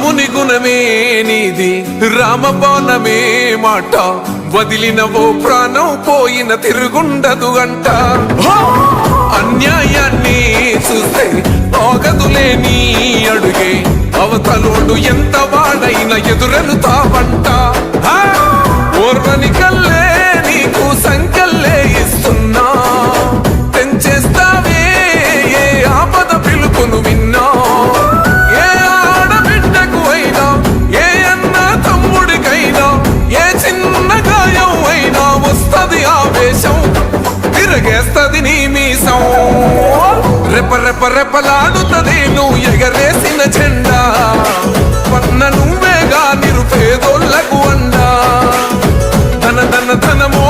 రాముని గుణమే నీది రామబాణమే మాట వదిలినవో ప్రాణం పోయిన తిరుగుండదు గంట అన్యాయాన్ని చూస్తే ఆగదులే నీ అడుగే అవతలోడు ఎంత వాడైనా ఎదురెలుతావంట ఓర్వని కల్లే నీకు సంకల్లే ఇస్తున్నా తెంచేస్తావే ఏ ఆపద పిలుపును విన్నా ఏ ఆడబిడ్డకు అయినా ఏ అన్న తమ్ముడికైనా ఏ చిన్న గాయం అయినా వస్తది ఆవేశం తిరగేస్తది నీ మీసం రెప రెప రెపలాడుతది నువ్వు ఎగరేసిన జెండా పన్న నువ్వేగా నిరుపేదోళ్లకు అండా ధన ధన ధనమో